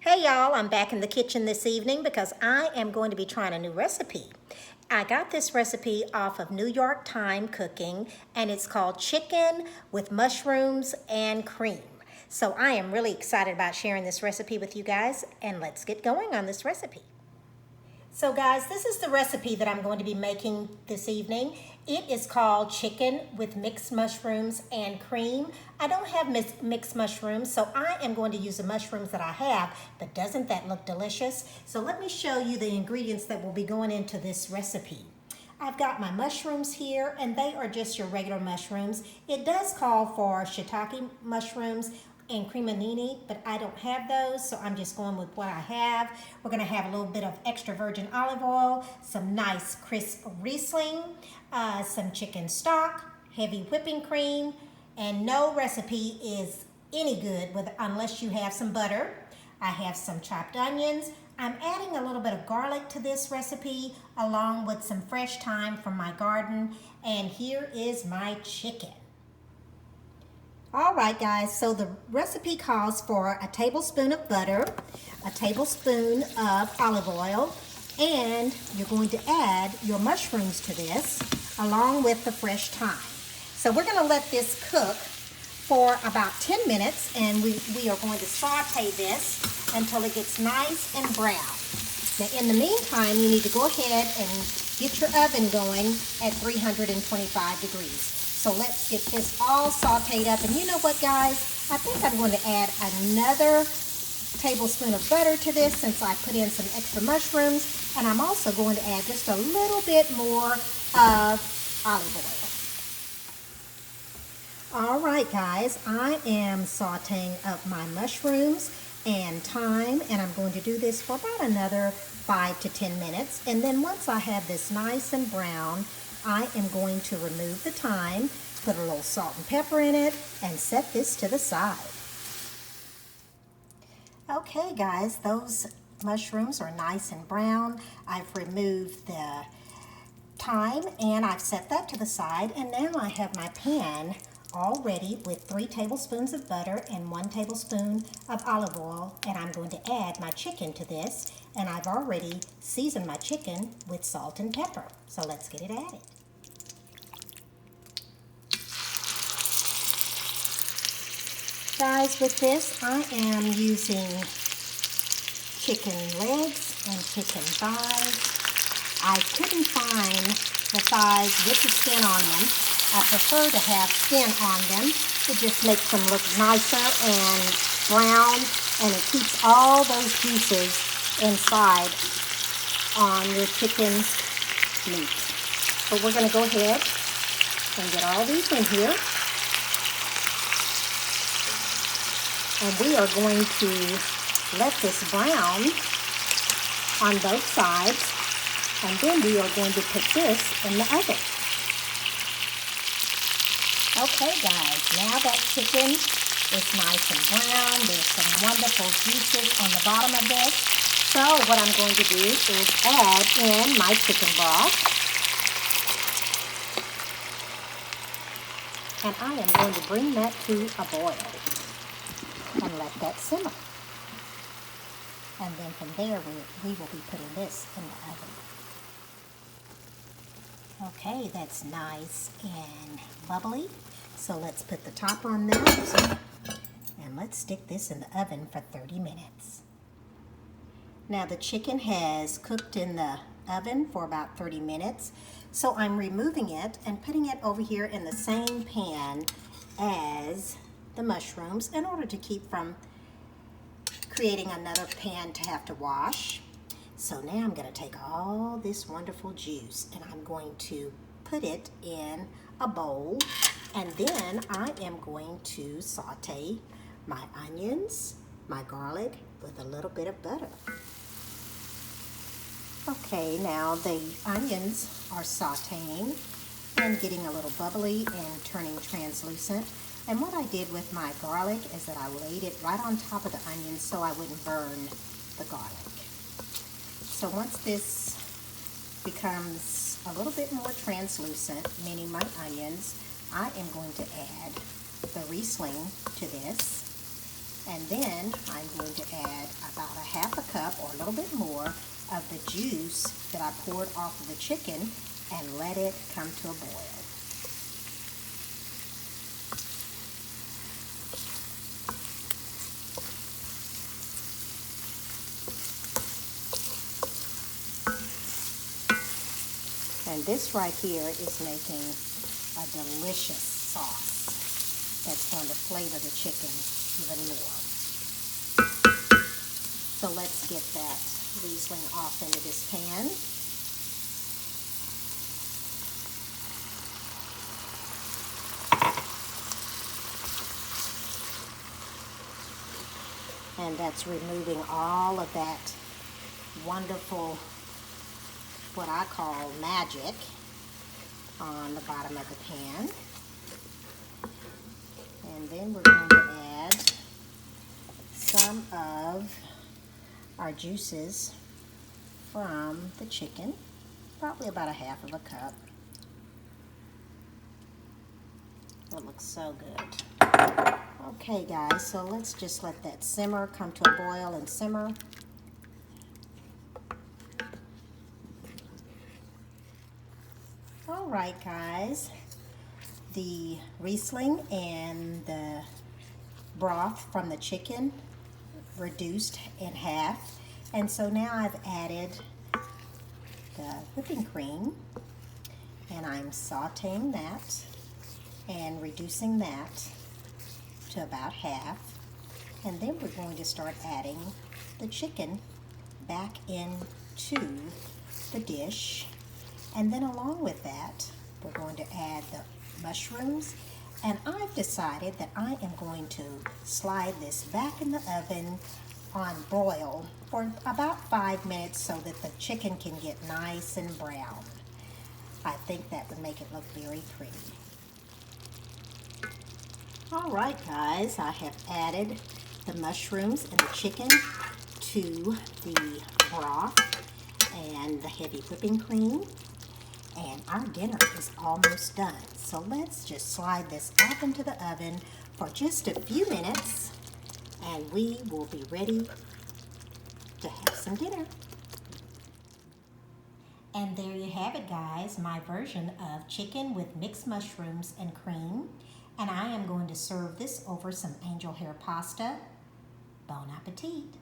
Hey y'all, I'm back in the kitchen this evening because I am going to be trying a new recipe. I got this recipe off of New York Time Cooking and it's called chicken with mushrooms and cream. So I am really excited about sharing this recipe with you guys, and let's get going on this recipe. So guys, this is the recipe that I'm going to be making this evening. It is called chicken with mixed mushrooms and cream. I don't have mixed mushrooms, so I am going to use the mushrooms that I have, but doesn't that look delicious? So let me show you the ingredients that will be going into this recipe. I've got my mushrooms here, and they are just your regular mushrooms. It does call for shiitake mushrooms and cremonini, but I don't have those, so I'm just going with what I have. We're gonna have a little bit of extra virgin olive oil, some nice crisp Riesling, some chicken stock, heavy whipping cream, and no recipe is any good unless you have some butter. I have some chopped onions. I'm adding a little bit of garlic to this recipe along with some fresh thyme from my garden, and here is my chicken. All right, guys, so the recipe calls for a tablespoon of butter, a tablespoon of olive oil, and you're going to add your mushrooms to this along with the fresh thyme. So we're going to let this cook for about 10 minutes, and we are going to saute this until it gets nice and brown. Now, in the meantime, you need to go ahead and get your oven going at 325 degrees. So let's get this all sauteed up. And you know what, guys? I think I'm going to add another tablespoon of butter to this since I put in some extra mushrooms. And I'm also going to add just a little bit more of olive oil. All right, guys, I am sauteing up my mushrooms and thyme, and I'm going to do this for about another 5 to 10 minutes. And then once I have this nice and brown, I am going to remove the thyme, put a little salt and pepper in it, and set this to the side. Okay, guys, those mushrooms are nice and brown. I've removed the thyme and I've set that to the side, and now I have my pan all ready with 3 tablespoons of butter and 1 tablespoon of olive oil, and I'm going to add my chicken to this, and I've already seasoned my chicken with salt and pepper. So let's get it added. Guys, with this I am using chicken legs and chicken thighs. I couldn't find the thighs with the skin on them. I prefer to have skin on them. It just makes them look nicer and brown, and it keeps all those juices inside on your chicken meat. So we're going to go ahead and get all these in here. And we are going to let this brown on both sides, and then we are going to put this in the oven. Okay, guys, now that chicken is nice and brown, there's some wonderful juices on the bottom of this. So what I'm going to do is add in my chicken broth. And I am going to bring that to a boil and let that simmer. And then from there, we will be putting this in the oven. Okay, that's nice and bubbly. So let's put the top on those, and let's stick this in the oven for 30 minutes. Now the chicken has cooked in the oven for about 30 minutes, so I'm removing it and putting it over here in the same pan as the mushrooms in order to keep from creating another pan to have to wash. So now I'm going to take all this wonderful juice and I'm going to put it in a bowl, and then I am going to saute my onions, my garlic with a little bit of butter. Okay, now the onions are sauteing and getting a little bubbly and turning translucent. And what I did with my garlic is that I laid it right on top of the onions so I wouldn't burn the garlic. So once this becomes a little bit more translucent, meaning my onions, I am going to add the Riesling to this. And then I'm going to add about a half a cup or a little bit more of the juice that I poured off of the chicken and let it come to a boil. And this right here is making a delicious sauce that's going to flavor the chicken even more. So let's get that Riesling off into this pan. And that's removing all of that wonderful, what I call magic, on the bottom of the pan. And then we're going to add some of our juices from the chicken, probably about a half of a cup. It looks so good. Okay guys, so let's just let that simmer, come to a boil and simmer. All right guys, the Riesling and the broth from the chicken reduced in half, and so now I've added the whipping cream, and I'm sauteing that and reducing that to about half, and then we're going to start adding the chicken back into the dish, and then along with that we're going to add the mushrooms. And I've decided that I am going to slide this back in the oven on broil for about 5 minutes so that the chicken can get nice and brown. I think that would make it look very pretty. All right guys, I have added the mushrooms and the chicken to the broth and the heavy whipping cream. And our dinner is almost done. So let's just slide this off into the oven for just a few minutes and we will be ready to have some dinner. And there you have it guys, my version of chicken with mixed mushrooms and cream. And I am going to serve this over some angel hair pasta. Bon appetit.